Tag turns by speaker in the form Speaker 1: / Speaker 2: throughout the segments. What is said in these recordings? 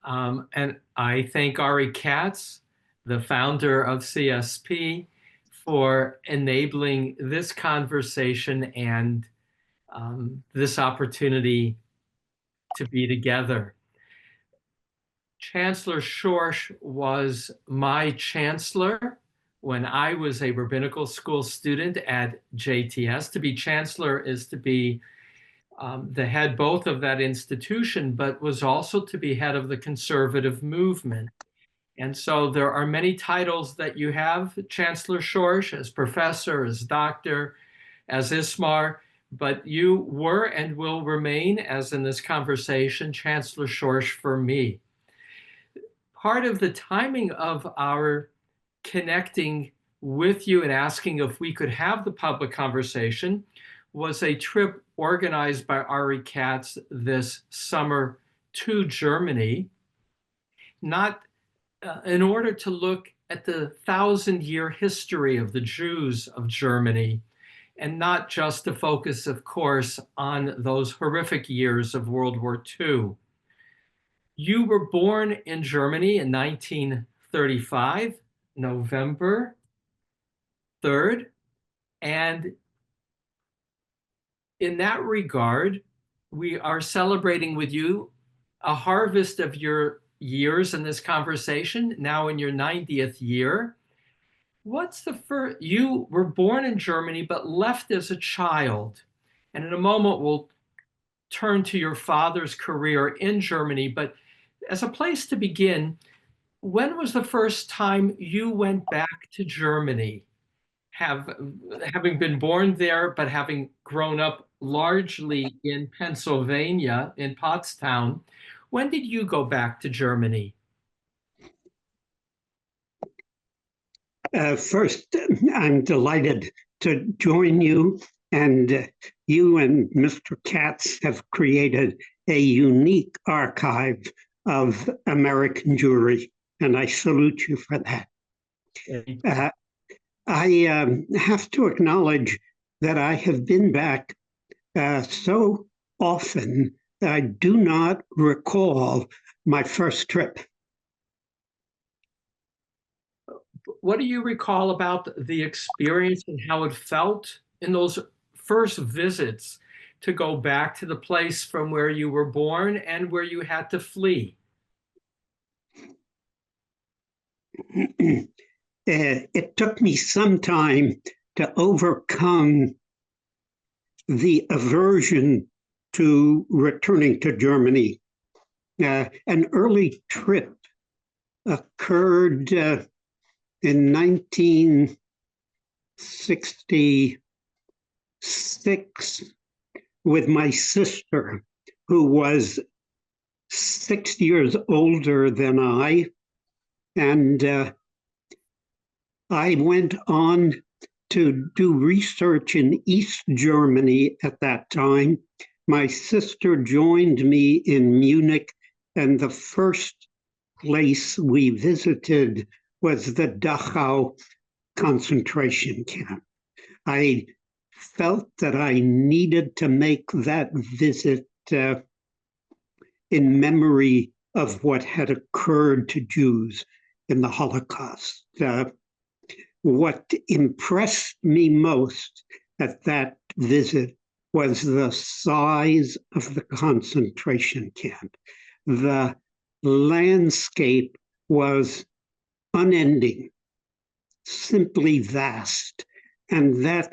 Speaker 1: And I thank Ari Katz, the founder of CSP, for enabling this conversation and this opportunity to be together. Chancellor Schorsch was my chancellor when I was a rabbinical school student at JTS. To be chancellor is to be the head both of that institution, but was also to be head of the conservative movement. And so there are many titles that you have, Chancellor Schorsch, as professor, as doctor, as Ismar, but you were and will remain, as in this conversation, Chancellor Schorsch for me. Part of the timing of our connecting with you and asking if we could have the public conversation was a trip organized by Ari Katz this summer to Germany, not in order to look at the 1,000-year history of the Jews of Germany, and not just to focus, of course, on those horrific years of World War II. You were born in Germany in 1935, November 3rd, and in that regard, we are celebrating with you a harvest of your years in this conversation, now in your 90th year. What's the first? You were born in Germany, but left as a child. And in a moment, we'll turn to your father's career in Germany. But as a place to begin, when was the first time you went back to Germany? Having been born there, but having grown up largely in Pennsylvania, in Pottstown, when did you go back to Germany?
Speaker 2: First, I'm delighted to join you, and you and Mr. Katz have created a unique archive of American Jewry, and I salute you for that. I have to acknowledge that I have been back so often that I do not recall my first trip.
Speaker 1: What do you recall about the experience and how it felt in those first visits to go back to the place from where you were born and where you had to flee?
Speaker 2: It took me some time to overcome the aversion to returning to Germany. An early trip occurred in 1966 with my sister, who was 6 years older than I. And I went on to do research in East Germany at that time. My sister joined me in Munich, and the first place we visited was the Dachau concentration camp. I felt that I needed to make that visit in memory of what had occurred to Jews in the Holocaust. What impressed me most at that visit was the size of the concentration camp. The landscape was unending, simply vast, and that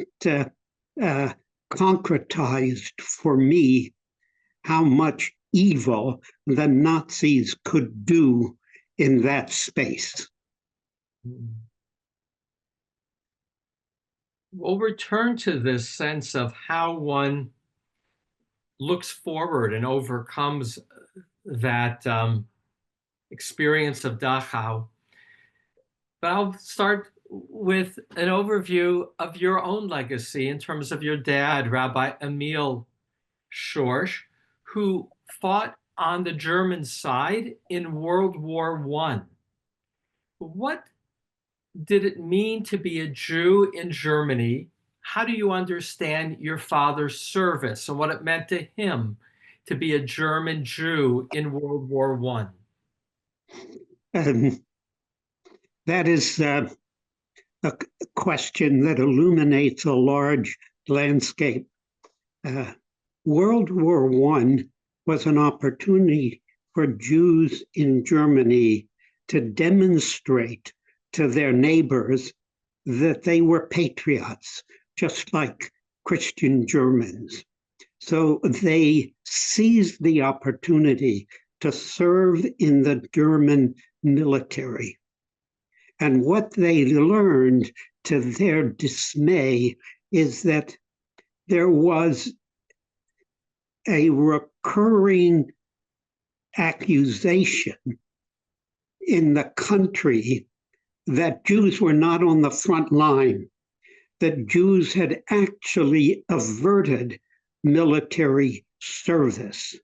Speaker 2: concretized for me how much evil the Nazis could do in that space.
Speaker 1: We'll return to this sense of how one looks forward and overcomes that experience of Dachau. But I'll start with an overview of your own legacy in terms of your dad, Rabbi Emil Schorsch, who fought on the German side in World War I. What did it mean to be a Jew in Germany? How do you understand your father's service and what it meant to him to be a German Jew in World War I?
Speaker 2: that is a question that illuminates a large landscape. World War I was an opportunity for Jews in Germany to demonstrate to their neighbors that they were patriots, just like Christian Germans. So they seized the opportunity to serve in the German military. And what they learned, to their dismay, is that there was a recurring accusation in the country that Jews were not on the front line, that Jews had actually averted military service.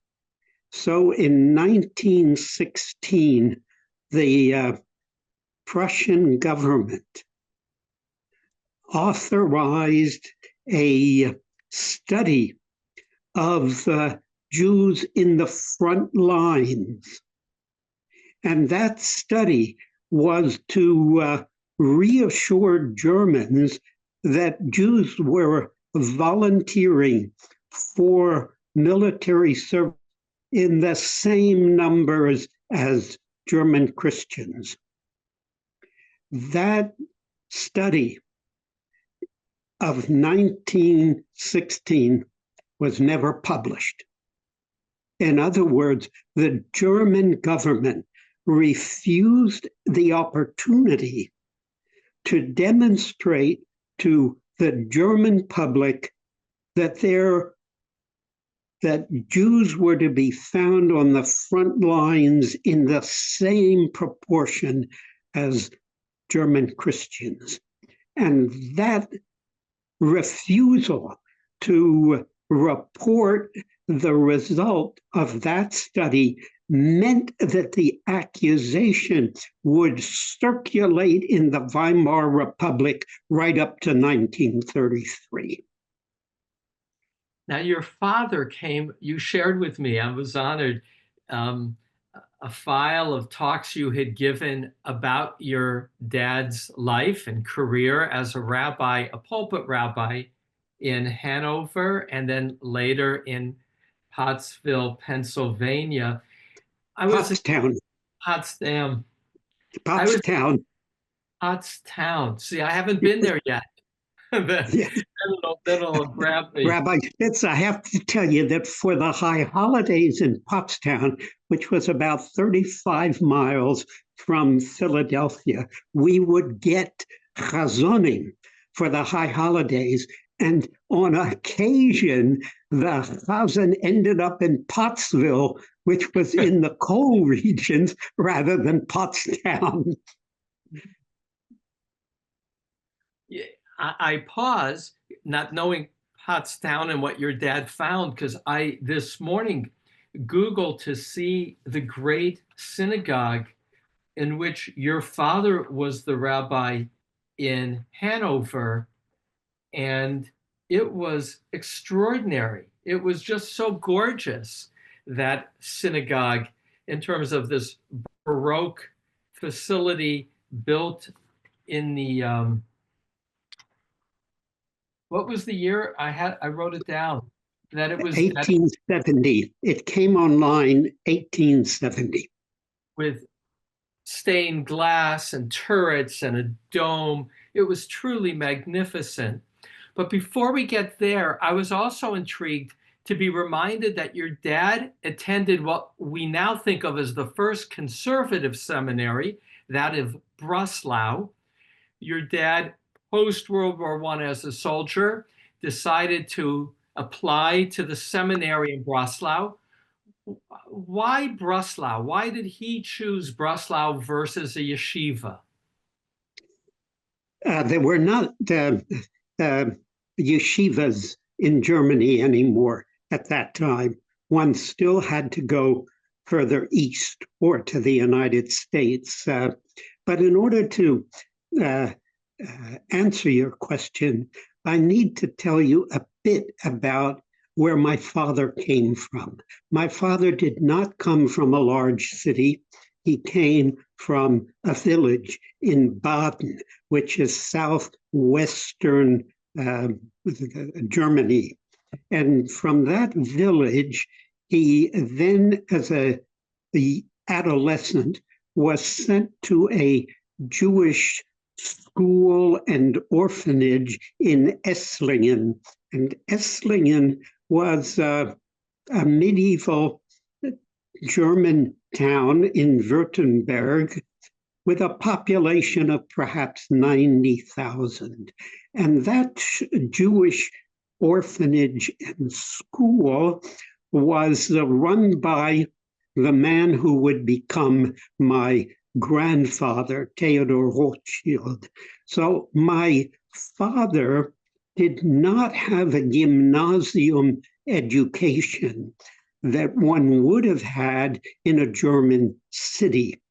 Speaker 2: So in 1916, the Prussian government authorized a study of Jews in the front lines. And that study was to reassure Germans that Jews were volunteering for military service in the same numbers as German Christians. That study of 1916 was never published. In other words, the German government refused the opportunity to demonstrate to the German public that Jews were to be found on the front lines in the same proportion as German Christians. And that refusal to report the result of that study meant that the accusation would circulate in the Weimar Republic right up to 1933.
Speaker 1: Now, your father came, you shared with me, I was honored, a file of talks you had given about your dad's life and career as a rabbi, a pulpit rabbi in Hanover, and then later in Pottsville, Pennsylvania.
Speaker 2: Pottstown.
Speaker 1: Potsdam.
Speaker 2: Pottstown.
Speaker 1: Pottstown. See, I haven't been there yet. That'll grab me.
Speaker 2: Rabbi Spitz, I have to tell you that for the high holidays in Pottstown, which was about 35 miles from Philadelphia, we would get chazonim for the high holidays. And on occasion, the chazan ended up in Pottsville, which was in the coal regions rather than Pottstown.
Speaker 1: I pause, not knowing Pottstown and what your dad found, because I this morning Googled to see the great synagogue in which your father was the rabbi in Hanover, and it was extraordinary. It was just so gorgeous, that synagogue, in terms of this Baroque facility built in the what was the year? I wrote it down. That it was
Speaker 2: 1870. It came online 1870.
Speaker 1: With stained glass and turrets and a dome. It was truly magnificent. But before we get there, I was also intrigued to be reminded that your dad attended what we now think of as the first conservative seminary, that of Breslau. Your dad, post-World War I as a soldier, decided to apply to the seminary in Breslau. Why Breslau? Why did he choose Breslau versus a yeshiva?
Speaker 2: There were not yeshivas in Germany anymore at that time. One still had to go further east or to the United States. But in order to answer your question, I need to tell you a bit about where my father came from. My father did not come from a large city. He came from a village in Baden, which is southwestern Germany. And from that village, he then, as the adolescent, was sent to a Jewish school and orphanage in Esslingen. And Esslingen was a medieval German town in Württemberg with a population of perhaps 90,000. And that Jewish orphanage and school was run by the man who would become my grandfather, Theodor Rothschild. So my father did not have a gymnasium education that one would have had in a German city.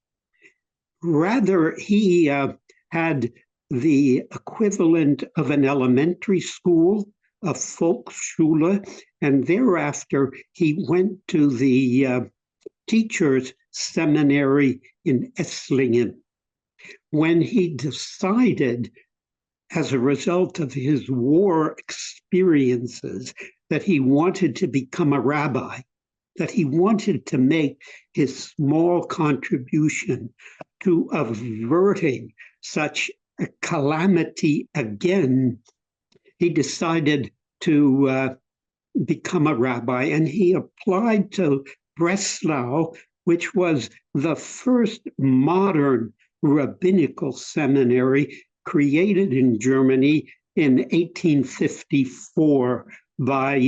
Speaker 2: Rather, he had the equivalent of an elementary school, a Volksschule, and thereafter he went to the teachers' seminary in Esslingen. When he decided, as a result of his war experiences, that he wanted to become a rabbi, that he wanted to make his small contribution to averting such a calamity again, he decided to become a rabbi, and he applied to Breslau, which was the first modern rabbinical seminary created in Germany in 1854 by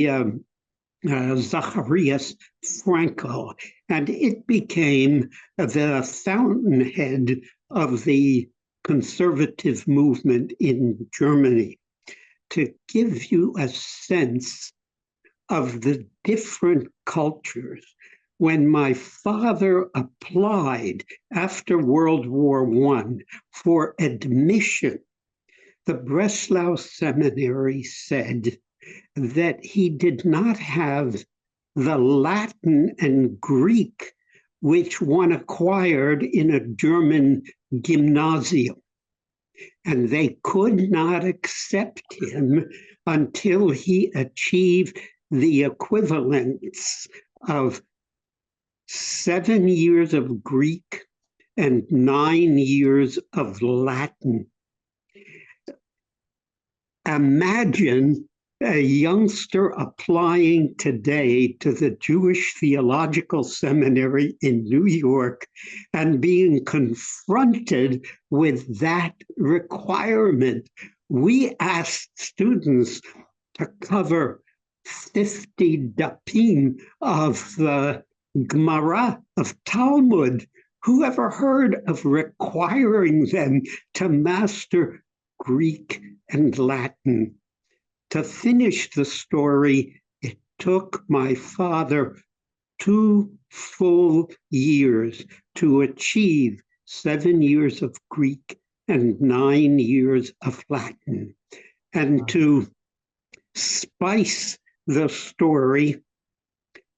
Speaker 2: Zacharias Frankel, and it became the fountainhead of the conservative movement in Germany. To give you a sense of the different cultures, when my father applied after World War I for admission, the Breslau Seminary said that he did not have the Latin and Greek which one acquired in a German gymnasium. And they could not accept him until he achieved the equivalence of 7 years of Greek and 9 years of Latin. Imagine a youngster applying today to the Jewish Theological Seminary in New York and being confronted with that requirement. We asked students to cover 50 dapim of the Gemara, of Talmud. Who ever heard of requiring them to master Greek and Latin? To finish the story, it took my father 2 full years to achieve 7 years of Greek and 9 years of Latin. And to spice the story,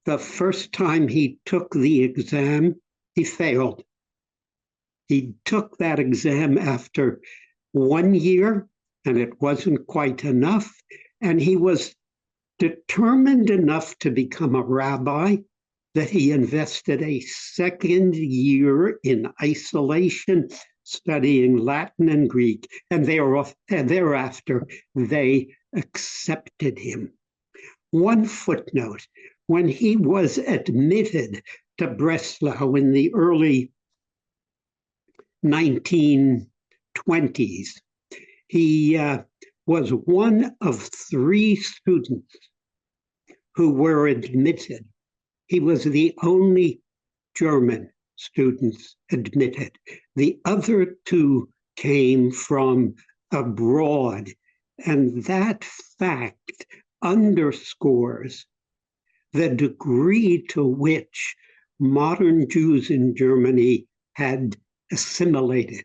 Speaker 2: the first time he took the exam, he failed. He took that exam after 1 year, and it wasn't quite enough. And he was determined enough to become a rabbi that he invested a 2nd year in isolation, studying Latin and Greek, and thereafter they accepted him. One footnote: when he was admitted to Breslau in the early 1920s, he was one of 3 students who were admitted. He was the only German students admitted. The other 2 came from abroad, and that fact underscores the degree to which modern Jews in Germany had assimilated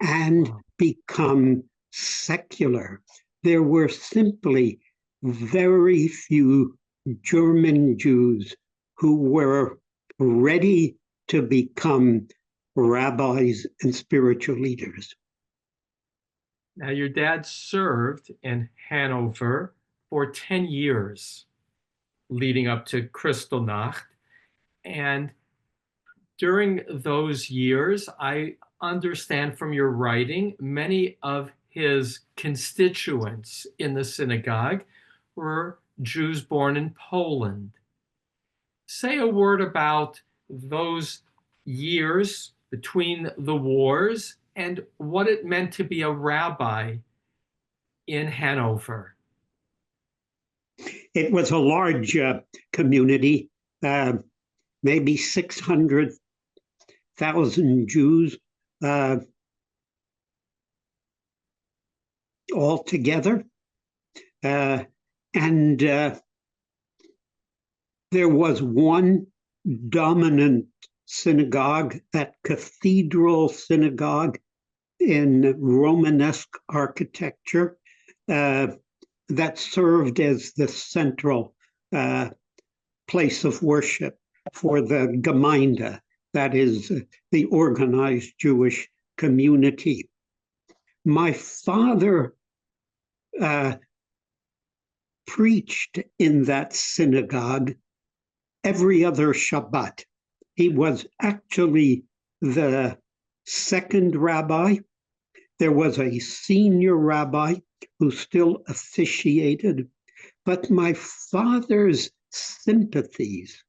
Speaker 2: and become secular. There were simply very few German Jews who were ready to become rabbis and spiritual leaders.
Speaker 1: Now, your dad served in Hanover for 10 years leading up to Kristallnacht. And during those years, I understand from your writing, many of his constituents in the synagogue were Jews born in Poland. Say a word about those years between the wars and what it meant to be a rabbi in Hanover.
Speaker 2: It was a large community, maybe 600,000 Jews altogether. And there was one dominant synagogue, that cathedral synagogue in Romanesque architecture, that served as the central place of worship for the Gemeinde, that is the organized Jewish community. My father preached in that synagogue every other Shabbat. He was actually the second rabbi. There was a senior rabbi who still officiated, but my father's sympathies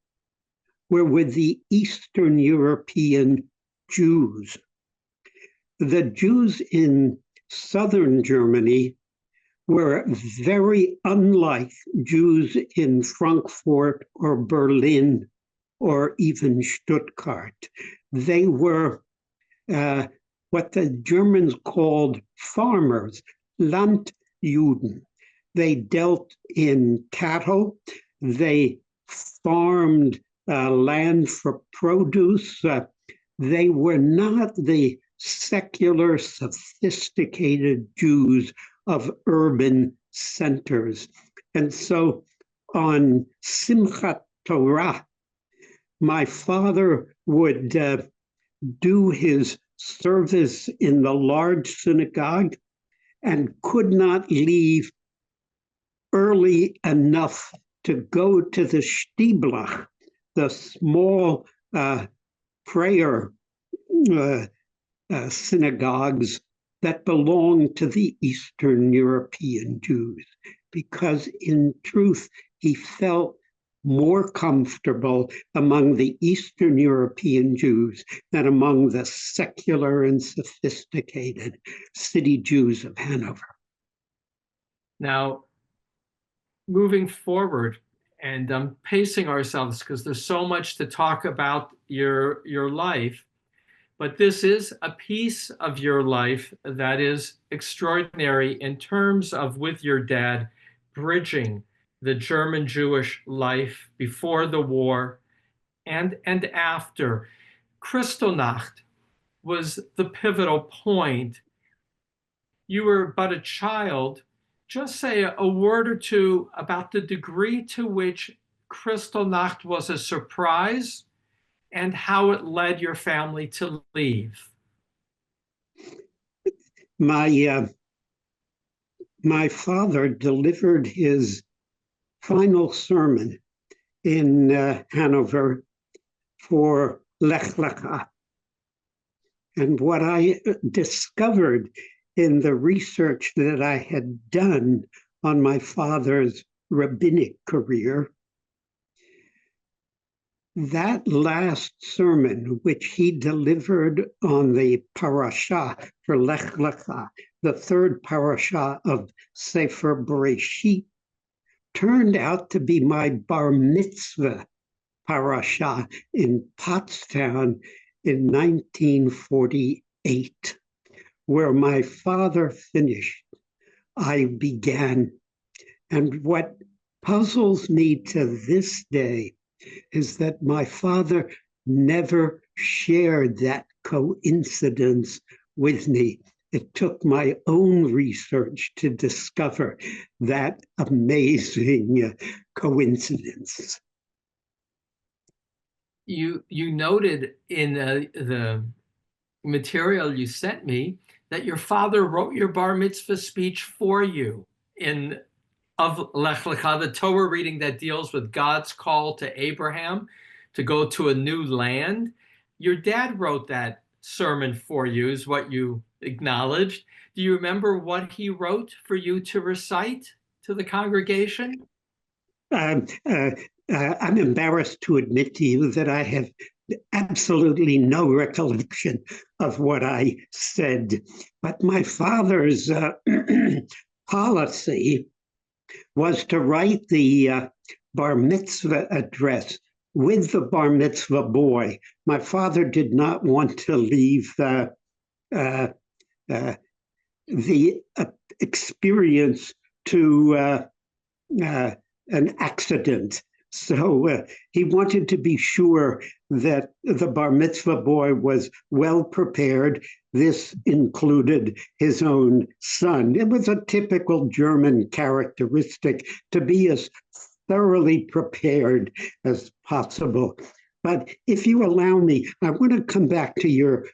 Speaker 2: were with the Eastern European Jews. The Jews in southern Germany were very unlike Jews in Frankfurt or Berlin or even Stuttgart. They were what the Germans called farmers, Landjuden. They dealt in cattle. They farmed land for produce. They were not the secular, sophisticated Jews of urban centers. And so on Simchat Torah, my father would do his service in the large synagogue and could not leave early enough to go to the Stieblach, the small prayer synagogues that belonged to the Eastern European Jews, because in truth, he felt more comfortable among the Eastern European Jews than among the secular and sophisticated city Jews of Hanover.
Speaker 1: Now, moving forward, and pacing ourselves because there's so much to talk about your life, but this is a piece of your life that is extraordinary in terms of, with your dad, bridging the German Jewish life before the war and after. Kristallnacht was the pivotal point. You were but a child. Just say a word or two about the degree to which Kristallnacht was a surprise and how it led your family to leave.
Speaker 2: My father delivered his final sermon in Hanover for Lech Lecha. And what I discovered in the research that I had done on my father's rabbinic career, that last sermon, which he delivered on the parasha for Lech Lecha, the third parasha of Sefer Bereshit, turned out to be my bar mitzvah parasha in Pottstown in 1948, where my father finished, I began. And what puzzles me to this day is that my father never shared that coincidence with me. It took my own research to discover that amazing coincidence.
Speaker 1: You noted in the material you sent me that your father wrote your bar mitzvah speech for you of Lech Lecha, the Torah reading that deals with God's call to Abraham to go to a new land. Your dad wrote that sermon for you, is what you acknowledged. Do you remember what he wrote for you to recite to the congregation?
Speaker 2: I'm embarrassed to admit to you that I have absolutely no recollection of what I said. But my father's policy was to write the bar mitzvah address with the bar mitzvah boy. My father did not want to leave the experience to an accident. So he wanted to be sure that the bar mitzvah boy was well prepared. This included his own son. It was a typical German characteristic to be as thoroughly prepared as possible. But if you allow me, I want to come back to your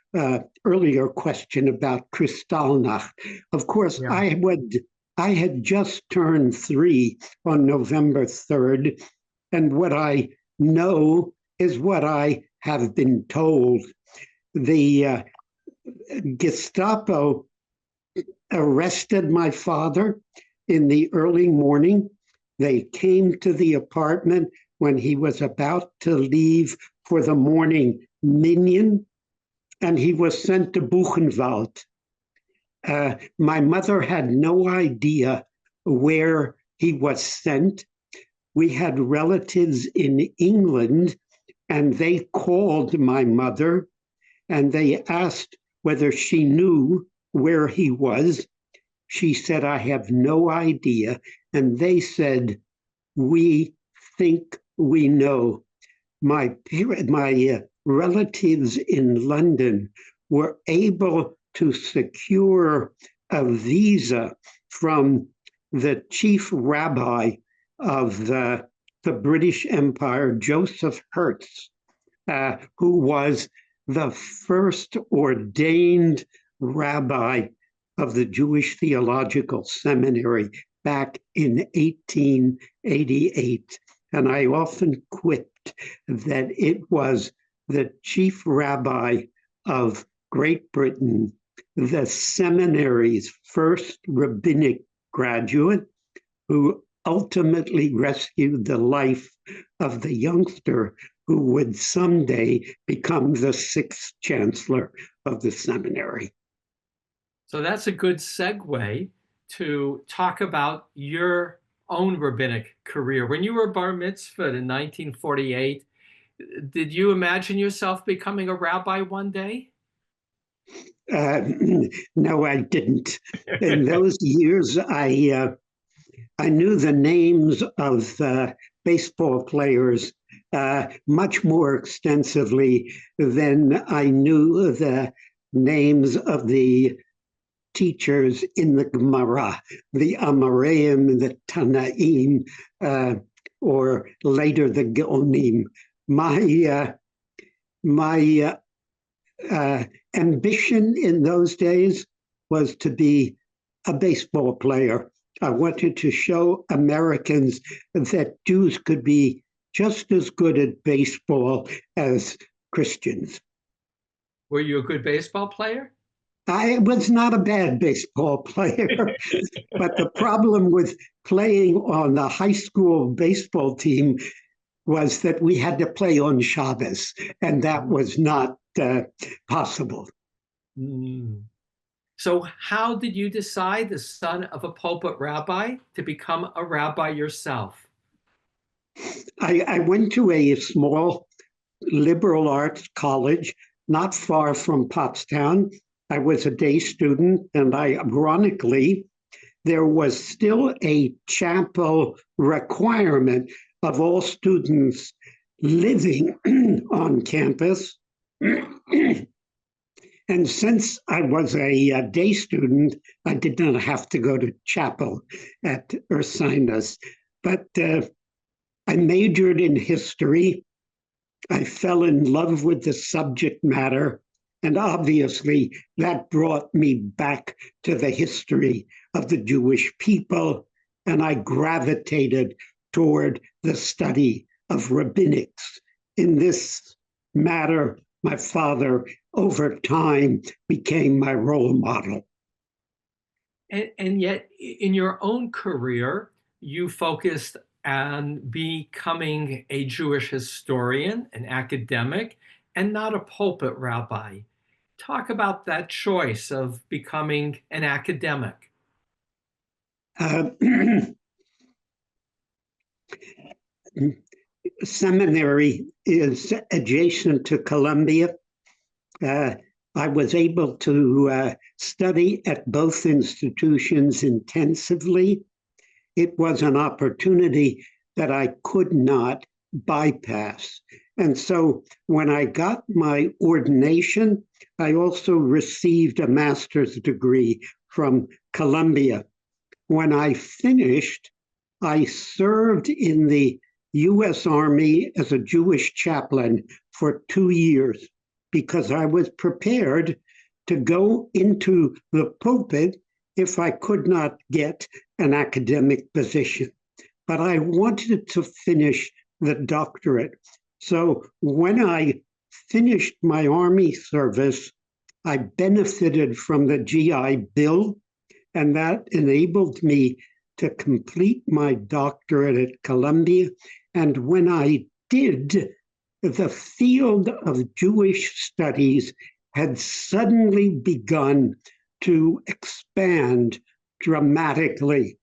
Speaker 2: earlier question about Kristallnacht. Of course, yeah. I had just turned 3 on November 3rd, and what I know is what I have been told. The Gestapo arrested my father in the early morning. They came to the apartment when he was about to leave for the morning minyan, and he was sent to Buchenwald. My mother had no idea where he was sent. We had relatives in England, and they called my mother, and they asked whether she knew where he was. She said, "I have no idea." And they said, "We think we know." My relatives in London were able to secure a visa from the chief rabbi of the British Empire, Joseph Hertz, who was the first ordained rabbi of the Jewish Theological Seminary back in 1888. And I often quipped that it was the chief rabbi of Great Britain, the seminary's first rabbinic graduate, who ultimately rescued the life of the youngster who would someday become the 6th chancellor of the seminary.
Speaker 1: So that's a good segue to talk about your own rabbinic career. When you were bar mitzvahed in 1948, did you imagine yourself becoming a rabbi one day?
Speaker 2: No, I didn't. In those years, I knew the names of baseball players much more extensively than I knew the names of the teachers in the Gemara, the Amoraim, the Tanaim, or later the Geonim. My ambition in those days was to be a baseball player. I wanted to show Americans that Jews could be just as good at baseball as Christians.
Speaker 1: Were you a good baseball player?
Speaker 2: I was not a bad baseball player, but the problem with playing on the high school baseball team was that we had to play on Shabbos, and that was not possible.
Speaker 1: So how did you decide, the son of a pulpit rabbi, to become a rabbi yourself?
Speaker 2: I went to a small liberal arts college not far from Pottstown. I was a day student, and ironically, there was still a chapel requirement of all students living on campus. And since I was a day student, I did not have to go to chapel at Ursinus. But I majored in history. I fell in love with the subject matter, And obviously, that brought me back to the history of the Jewish people, and I gravitated toward the study of rabbinics. In this matter, my father, over time, became my role model.
Speaker 1: And yet, in your own career, you focused on becoming a Jewish historian, an academic, and not a pulpit rabbi. Talk about that choice of becoming an academic.
Speaker 2: Seminary is adjacent to Columbia. I was able to study at both institutions intensively. It was an opportunity that I could not bypass. And so when I got my ordination, I also received a master's degree from Columbia. When I finished, I served in the U.S. Army as a Jewish chaplain for 2 years because I was prepared to go into the pulpit if I could not get an academic position. But I wanted to finish the doctorate. So when I finished my Army service, I benefited from the GI Bill, and that enabled me to complete my doctorate at Columbia. And when I did, the field of Jewish studies had suddenly begun to expand dramatically.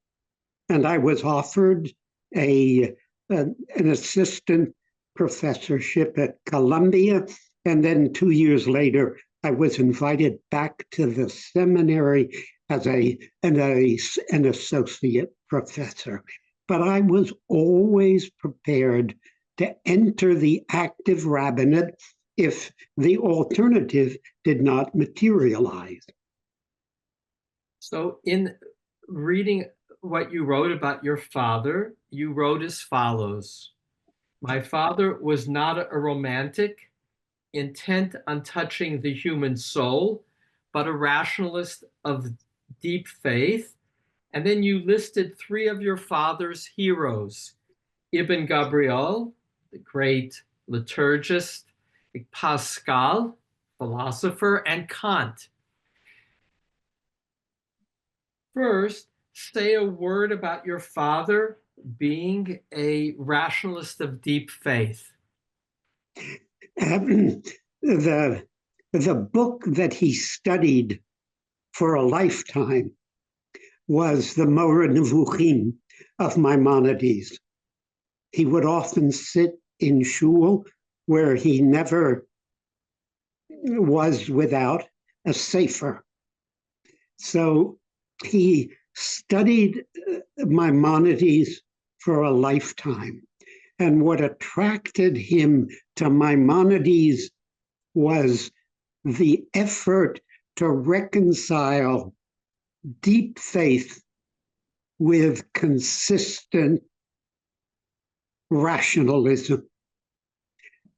Speaker 2: And I was offered an assistant professorship at Columbia. And then 2 years later, I was invited back to the seminary as an associate professor. But I was always prepared to enter the active rabbinate if the alternative did not materialize.
Speaker 1: So in reading what you wrote about your father, you wrote as follows: "My father was not a romantic, intent on touching the human soul, but a rationalist of deep faith." And then you listed 3 of your father's heroes: Ibn Gabriel, the great liturgist, Pascal, philosopher, and Kant. First, say a word about your father being a rationalist of deep faith.
Speaker 2: The book that he studied for a lifetime was the Moreh Nevuchim of Maimonides. He would often sit in shul where he never was without a sefer. So he studied Maimonides for a lifetime. And what attracted him to Maimonides was the effort to reconcile deep faith with consistent rationalism.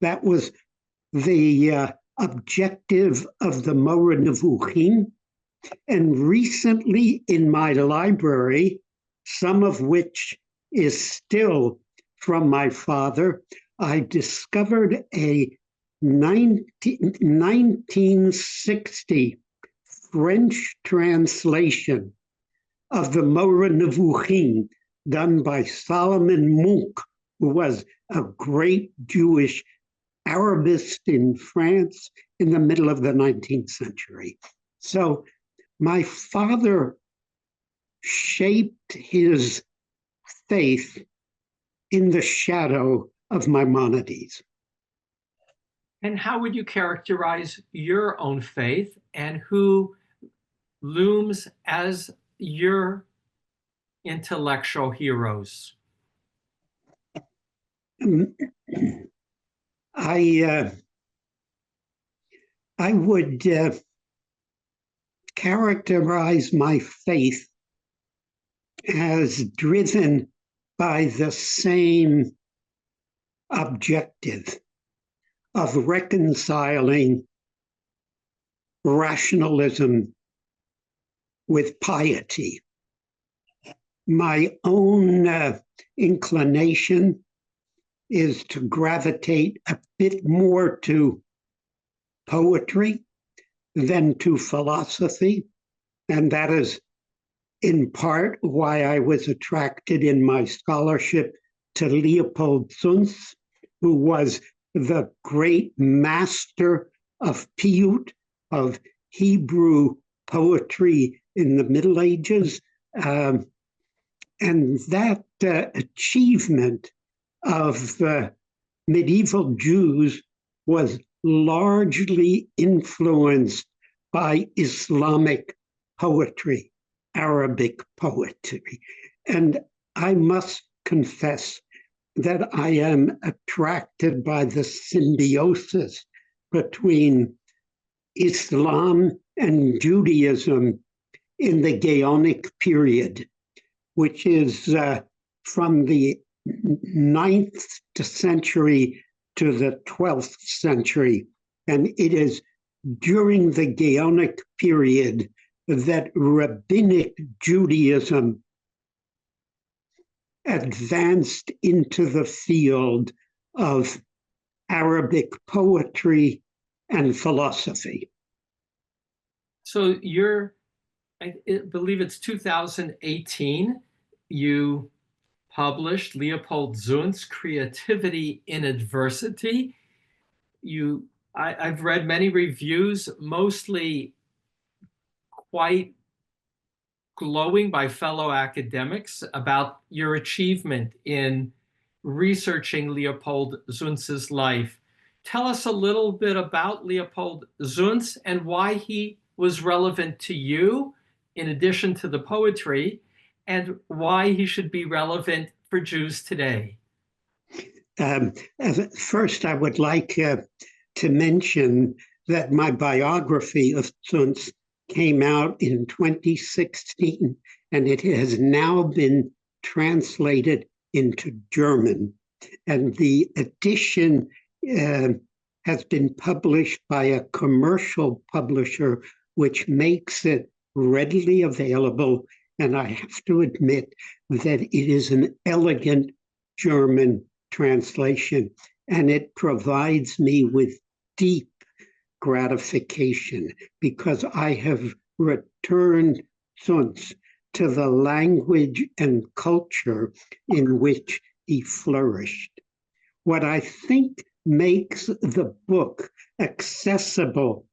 Speaker 2: That was the objective of the Moreh Nevuchim. And recently in my library, some of which is still from my father, I discovered a 1960 French translation of the Moreh Nevuchim done by Solomon Munk, who was a great Jewish Arabist in France in the middle of the 19th century. So my father shaped his faith in the shadow of Maimonides.
Speaker 1: And how would you characterize your own faith, and who looms as your intellectual heroes?
Speaker 2: I would characterize my faith as driven by the same objective of reconciling rationalism with piety. My own inclination is to gravitate a bit more to poetry than to philosophy. And that is in part why I was attracted in my scholarship to Leopold Zunz, who was the great master of piyut, of Hebrew poetry in the Middle Ages. And that achievement of medieval Jews was largely influenced by Islamic poetry, Arabic poetry. And I must confess that I am attracted by the symbiosis between Islam and Judaism in the Gaonic period, which is from the 9th century to the 12th century. And it is during the Gaonic period that Rabbinic Judaism advanced into the field of Arabic poetry and philosophy.
Speaker 1: So I believe it's 2018, you published Leopold Zunz, Creativity in Adversity. I've read many reviews, mostly quite glowing by fellow academics about your achievement in researching Leopold Zunz's life. Tell us a little bit about Leopold Zunz and why he was relevant to you, in addition to the poetry, and why he should be relevant for Jews today.
Speaker 2: First, I would like to mention that my biography of Zunz came out in 2016, and it has now been translated into German. And the edition has been published by a commercial publisher, which makes it readily available. And I have to admit that it is an elegant German translation, and it provides me with deep gratification because I have returned Zunz to the language and culture in which he flourished. What I think makes the book accessible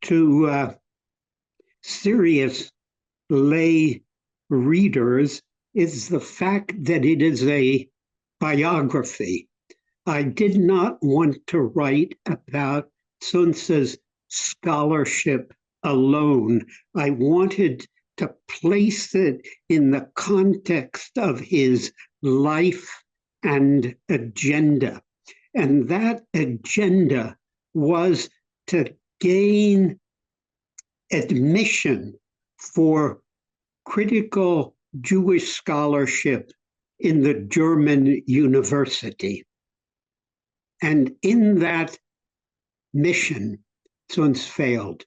Speaker 2: to serious lay readers is the fact that it is a biography. I did not want to write about Zunz's scholarship alone. I wanted to place it in the context of his life and agenda. And that agenda was to gain admission for critical Jewish scholarship in the German university. And in that mission, Zunz failed.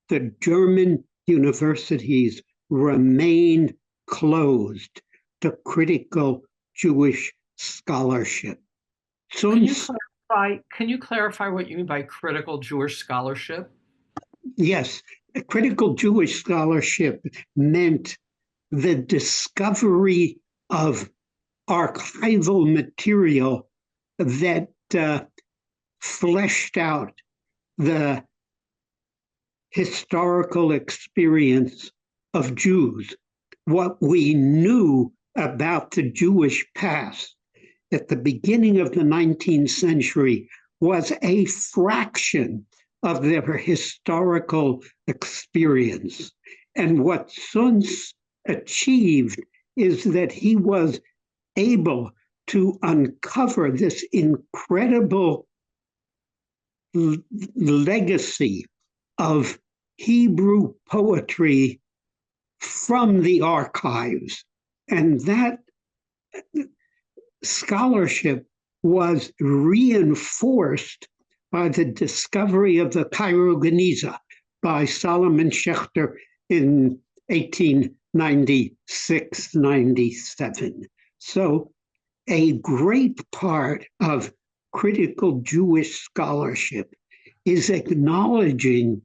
Speaker 2: The German universities remained closed to critical Jewish scholarship.
Speaker 1: Zunz, can you clarify what you mean by critical Jewish scholarship?
Speaker 2: Yes, critical Jewish scholarship meant the discovery of archival material that fleshed out the historical experience of Jews. What we knew about the Jewish past at the beginning of the 19th century was a fraction of their historical experience. And what Zunz achieved is that he was able to uncover this incredible legacy of Hebrew poetry from the archives. And that scholarship was reinforced by the discovery of the Cairo Geniza, by Solomon Schechter in 1896-97. So a great part of critical Jewish scholarship is acknowledging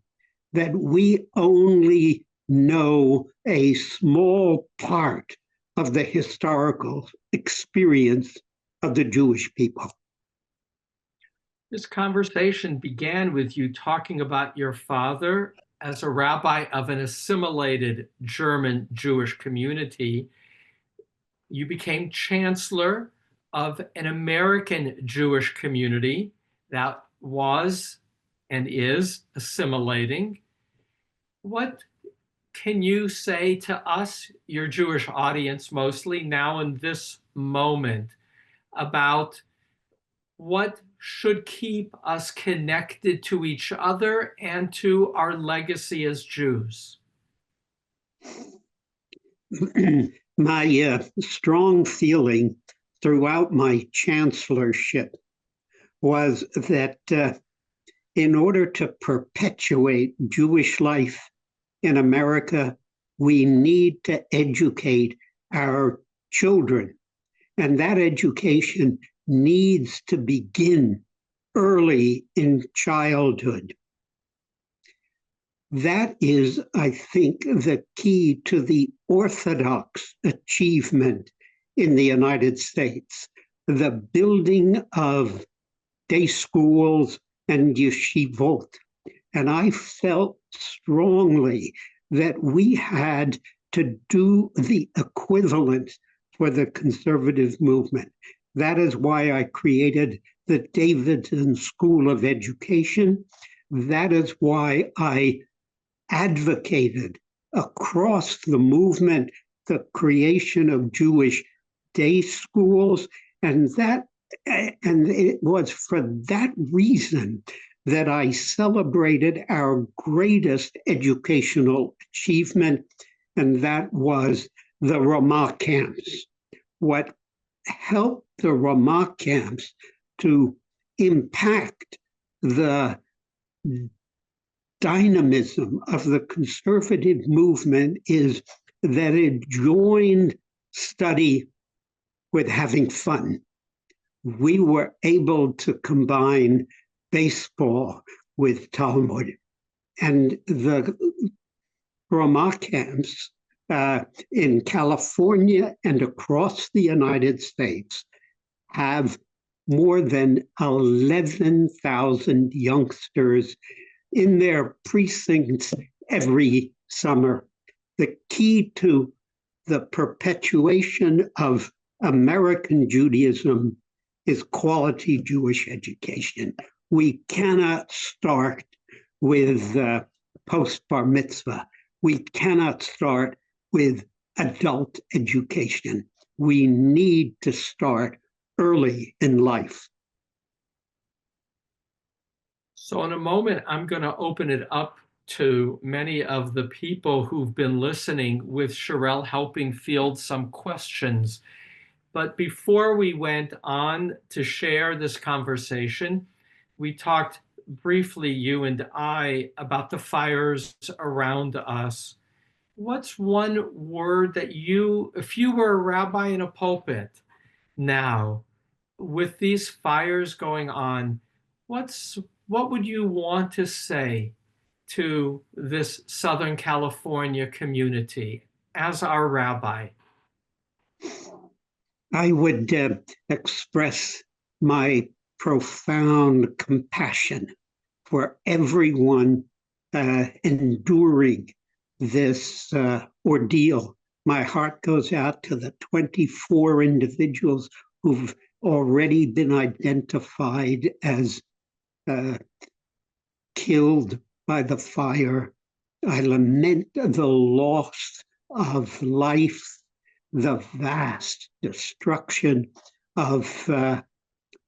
Speaker 2: that we only know a small part of the historical experience of the Jewish people.
Speaker 1: This conversation began with you talking about your father as a rabbi of an assimilated German Jewish community. You became chancellor of an American Jewish community that was and is assimilating. What can you say to us, your Jewish audience mostly, now in this moment, about what should keep us connected to each other and to our legacy as Jews?
Speaker 2: My strong feeling throughout my chancellorship was that in order to perpetuate Jewish life in America, we need to educate our children. And that education needs to begin early in childhood. That is, I think, the key to the Orthodox achievement in the United States, the building of day schools and yeshivot. And I felt strongly that we had to do the equivalent for the conservative movement. That is why I created the Davidson School of Education. That is why I advocated across the movement the creation of Jewish day schools, and it was for that reason that I celebrated our greatest educational achievement, and that was the Ramah camps. What helped the Ramah camps to impact the dynamism of the conservative movement is that it joined study with having fun. We were able to combine baseball with Talmud. And the Ramah camps in California and across the United States have more than 11,000 youngsters in their precincts every summer. The key to the perpetuation of American Judaism is quality Jewish education. We cannot start with post-bar mitzvah. We cannot start with adult education. We need to start early in life.
Speaker 1: So in a moment, I'm going to open it up to many of the people who've been listening, with Sherelle helping field some questions. But before we went on to share this conversation, we talked briefly, you and I, about the fires around us. What's one word that if you were a rabbi in a pulpit now, with these fires going on, what would you want to say to this Southern California community as our rabbi?
Speaker 2: I would express my profound compassion for everyone enduring this ordeal. My heart goes out to the 24 individuals who've already been identified as killed by the fire. I lament the loss of life, the vast destruction of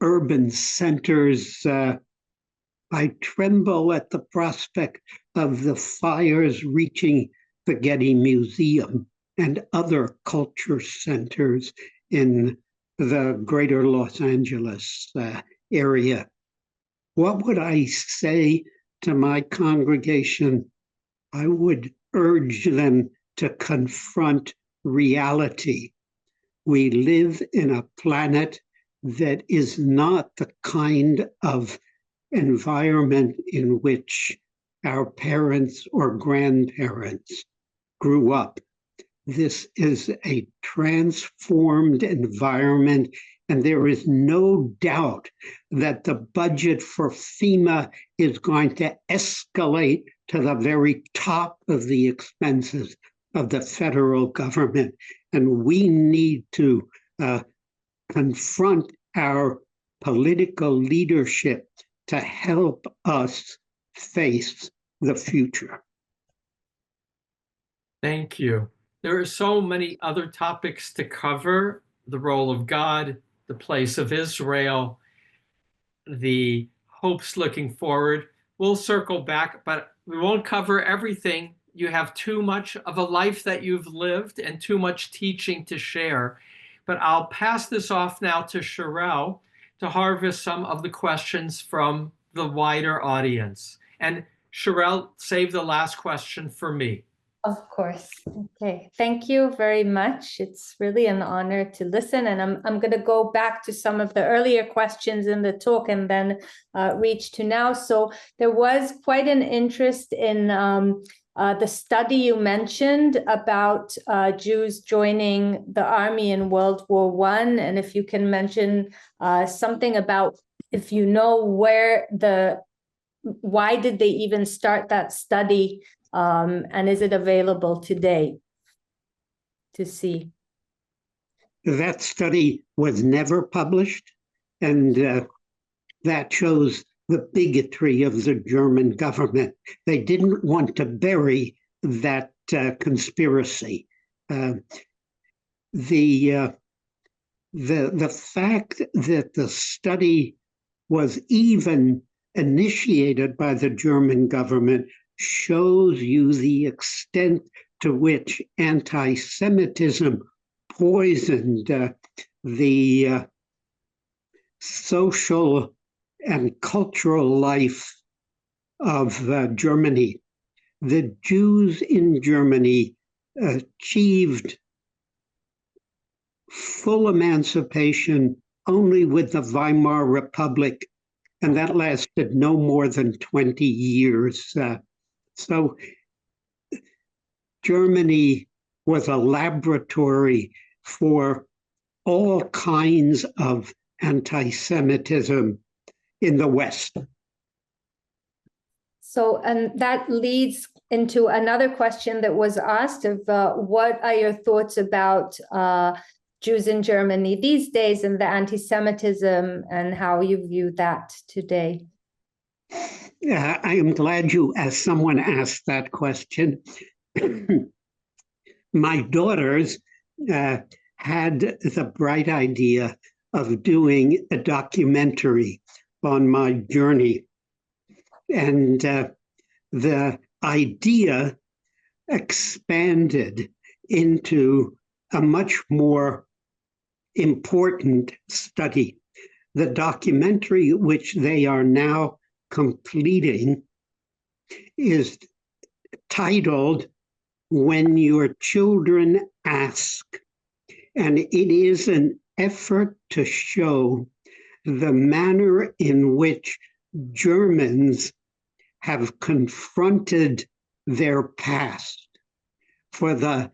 Speaker 2: urban centers. I tremble at the prospect of the fires reaching the Getty Museum and other culture centers in the greater Los Angeles area. What would I say to my congregation I would urge them to confront reality. We live in a planet that is not the kind of environment in which our parents or grandparents grew up. This is a transformed environment, and there is no doubt that the budget for FEMA is going to escalate to the very top of the expenses of the federal government. And we need to confront our political leadership to help us face the future.
Speaker 1: Thank you. There are so many other topics to cover: the role of God, the place of Israel, the hopes looking forward. We'll circle back, but we won't cover everything. You have too much of a life that you've lived and too much teaching to share. But I'll pass this off now to Sherelle to harvest some of the questions from the wider audience. And Sherelle, save the last question for me.
Speaker 3: Of course. Okay. Thank you very much. It's really an honor to listen. And I'm going to go back to some of the earlier questions in the talk and then reach to now. So there was quite an interest in the study you mentioned about Jews joining the army in World War I. And if you can mention something about, if you know why did they even start that study? And is it available today to see?
Speaker 2: That study was never published, and that shows the bigotry of the German government. They didn't want to bury that conspiracy. The fact that the study was even initiated by the German government shows you the extent to which anti-Semitism poisoned the social and cultural life of Germany. The Jews in Germany achieved full emancipation only with the Weimar Republic, and that lasted no more than 20 years. So Germany was a laboratory for all kinds of anti-Semitism in the West.
Speaker 3: So, and that leads into another question that was asked of what are your thoughts about Jews in Germany these days and the anti-Semitism and how you view that today?
Speaker 2: I am glad someone asked that question. My daughters had the bright idea of doing a documentary on my journey. And the idea expanded into a much more important study. The documentary, which they are now completing, is titled When Your Children Ask, and it is an effort to show the manner in which Germans have confronted their past. For the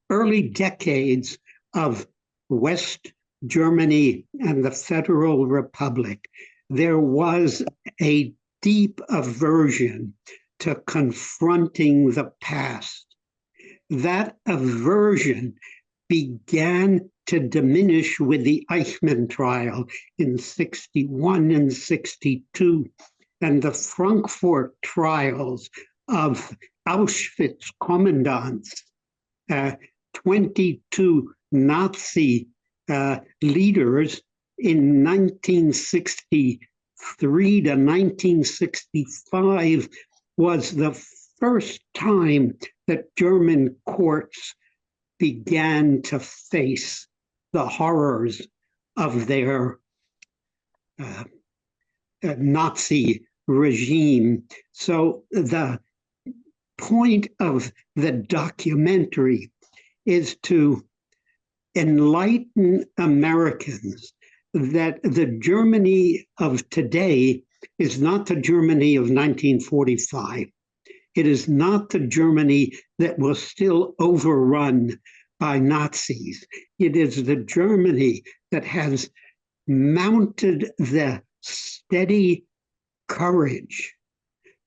Speaker 2: early decades of West Germany and the Federal Republic, there was a deep aversion to confronting the past. That aversion began to diminish with the Eichmann trial in 61 and 62, and the Frankfurt trials of Auschwitz commandants. 22 Nazi leaders in 1963 to 1965 was the first time that German courts began to face the horrors of their Nazi regime. So the point of the documentary is to enlighten Americans that the Germany of today is not the Germany of 1945. It is not the Germany that was still overrun by Nazis. It is the Germany that has mounted the steady courage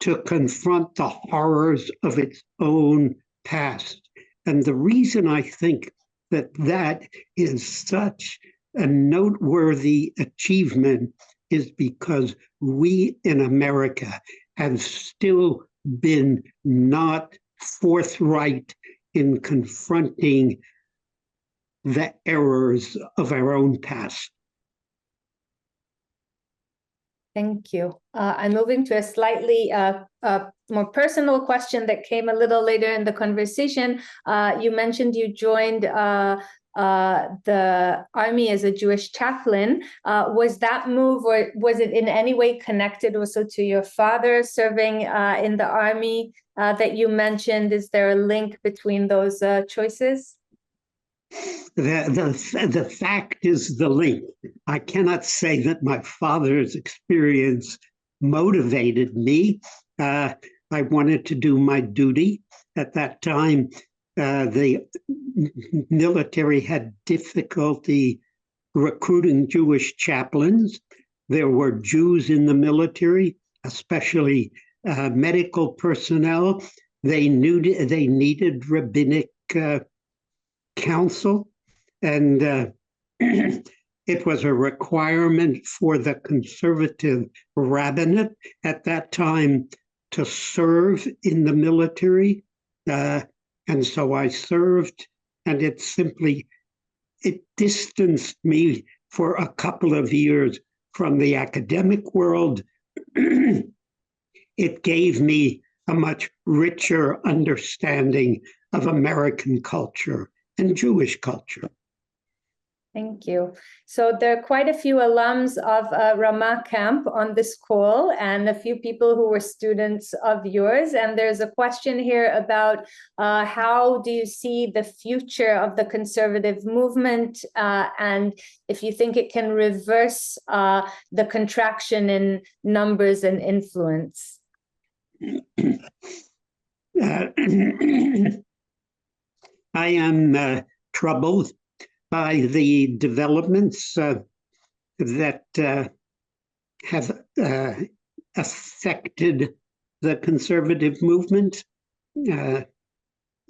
Speaker 2: to confront the horrors of its own past. And the reason I think that that is such a noteworthy achievement is because we in America have still been not forthright in confronting the errors of our own past.
Speaker 3: Thank you. I'm moving to a slightly more personal question that came a little later in the conversation. You mentioned you joined the army as a Jewish chaplain. Was that move, or was it in any way connected also to your father serving in the army that you mentioned? Is there a link between those choices?
Speaker 2: The fact is the link. I cannot say that my father's experience motivated me. I wanted to do my duty. At that time, the military had difficulty recruiting Jewish chaplains. There were Jews in the military, especially medical personnel. They needed rabbinic counsel, and it was a requirement for the conservative rabbinate at that time to serve in the military, and so I served, and it distanced me for a couple of years from the academic world. It gave me a much richer understanding of American culture and Jewish culture.
Speaker 3: Thank you. So there are quite a few alums of Ramah Camp on this call, and a few people who were students of yours. And there's a question here about how do you see the future of the conservative movement, and if you think it can reverse the contraction in numbers and influence?
Speaker 2: I am troubled by the developments that have affected the conservative movement.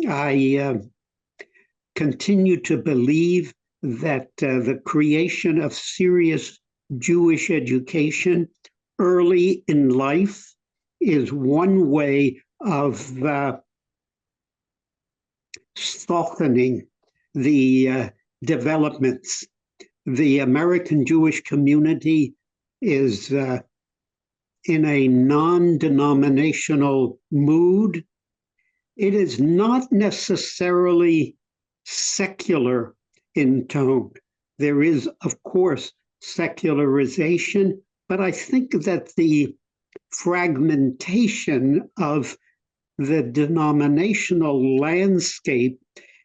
Speaker 2: I continue to believe that the creation of serious Jewish education early in life is one way of softening the developments. The American Jewish community is in a non-denominational mood. It is not necessarily secular in tone. There is, of course, secularization, but I think that the fragmentation of the denominational landscape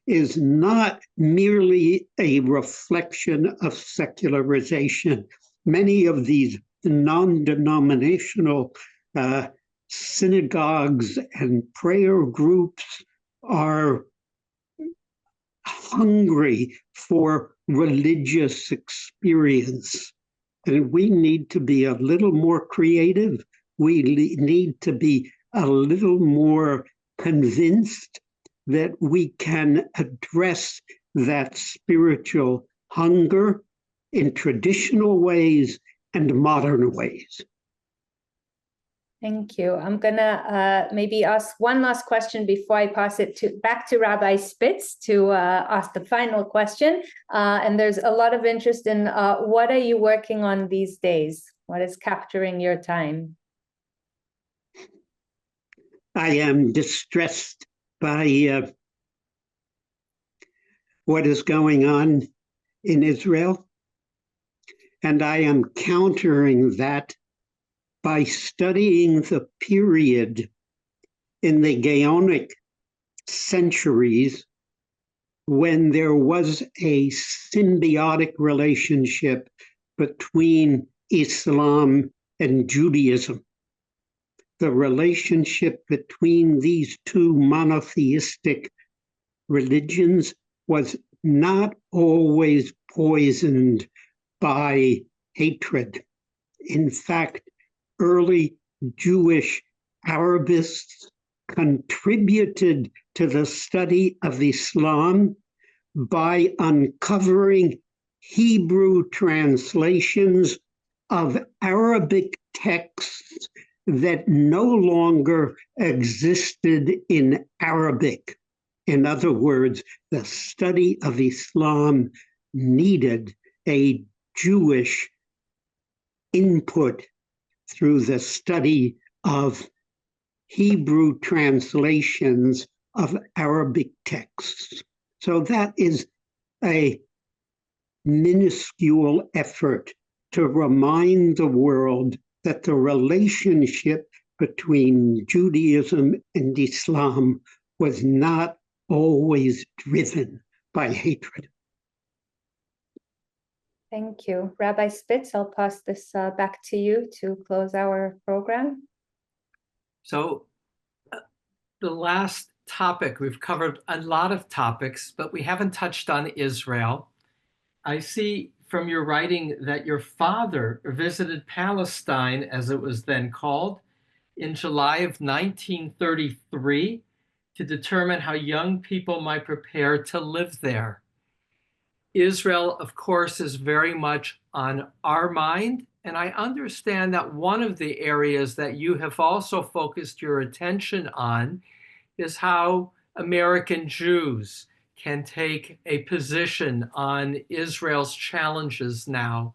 Speaker 2: is not merely a reflection of secularization. Many of these non-denominational synagogues and prayer groups are hungry for religious experience. And we need to be a little more creative. We need to be a little more convinced that we can address that spiritual hunger in traditional ways and modern ways.
Speaker 3: Thank you. I'm gonna maybe ask one last question before I pass it back to Rabbi Spitz to ask the final question. And there's a lot of interest in what are you working on these days? What is capturing your time?
Speaker 2: I am distressed by what is going on in Israel, and I am countering that by studying the period in the Gaonic centuries, when there was a symbiotic relationship between Islam and Judaism. The relationship between these two monotheistic religions was not always poisoned by hatred. In fact, early Jewish Arabists contributed to the study of Islam by uncovering Hebrew translations of Arabic texts that no longer existed in Arabic. In other words, the study of Islam needed a Jewish input through the study of Hebrew translations of Arabic texts. So that is a minuscule effort to remind the world that the relationship between Judaism and Islam was not always driven by hatred.
Speaker 3: Thank you. Rabbi Spitz, I'll pass this back to you to close our program.
Speaker 1: So the last topic, we've covered a lot of topics, but we haven't touched on Israel. I see from your writing that your father visited Palestine, as it was then called, in July of 1933 to determine how young people might prepare to live there. Israel, of course, is very much on our mind, and I understand that one of the areas that you have also focused your attention on is how American Jews can take a position on Israel's challenges now.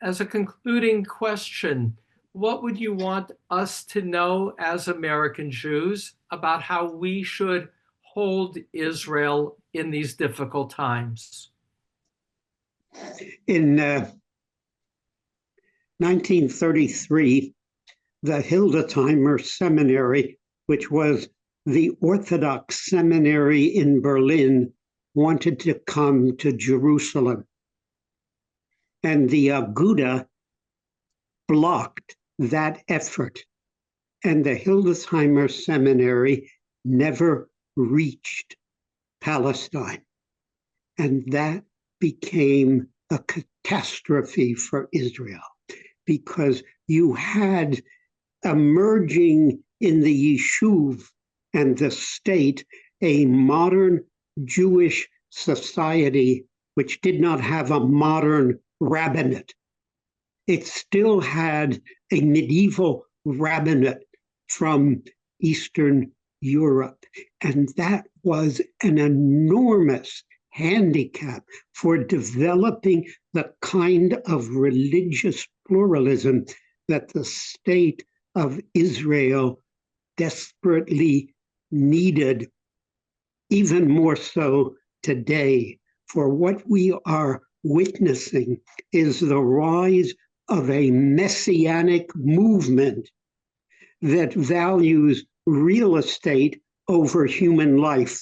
Speaker 1: As a concluding question, what would you want us to know as American Jews about how we should hold Israel in these difficult times?
Speaker 2: In 1933, the Hildesheimer Seminary, which was the Orthodox seminary in Berlin, wanted to come to Jerusalem. And the Aguda blocked that effort. And the Hildesheimer Seminary never reached Palestine. And that became a catastrophe for Israel, because you had emerging in the Yishuv and the state a modern Jewish society which did not have a modern rabbinate. It still had a medieval rabbinate from Eastern Europe, and that was an enormous handicap for developing the kind of religious pluralism that the state of Israel desperately needed, even more so today. For what we are witnessing is the rise of a messianic movement that values real estate over human life,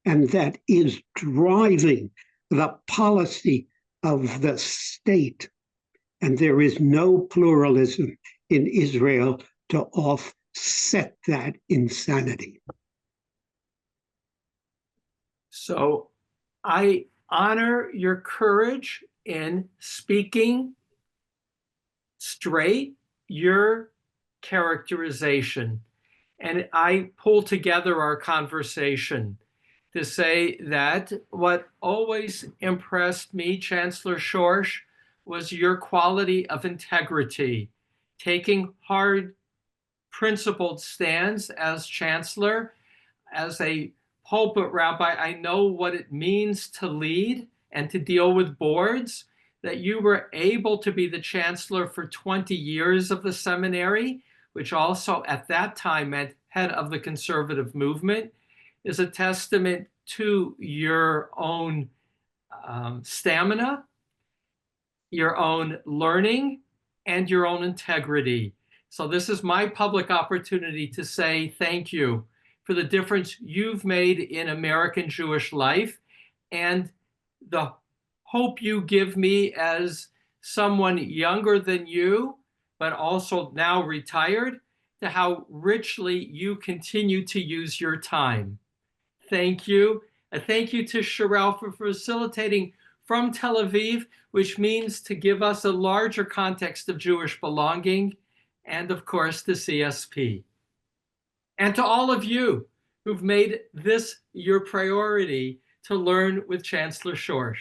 Speaker 2: and that is driving the policy of the state. And there is no pluralism in Israel to offset that insanity.
Speaker 1: So I honor your courage in speaking straight your characterization. And I pull together our conversation to say that what always impressed me, Chancellor Schorsch, was your quality of integrity, taking hard, principled stands as chancellor. As a pulpit rabbi, I know what it means to lead and to deal with boards, that you were able to be the chancellor for 20 years of the seminary, which also at that time meant head of the conservative movement, is a testament to your own stamina, your own learning, and your own integrity. So this is my public opportunity to say thank you for the difference you've made in American Jewish life and the hope you give me as someone younger than you, but also now retired, to how richly you continue to use your time. Thank you. And thank you to Sherelle for facilitating from Tel Aviv, which means to give us a larger context of Jewish belonging, and of course to CSP. And to all of you who've made this your priority to learn with Chancellor Schorsch.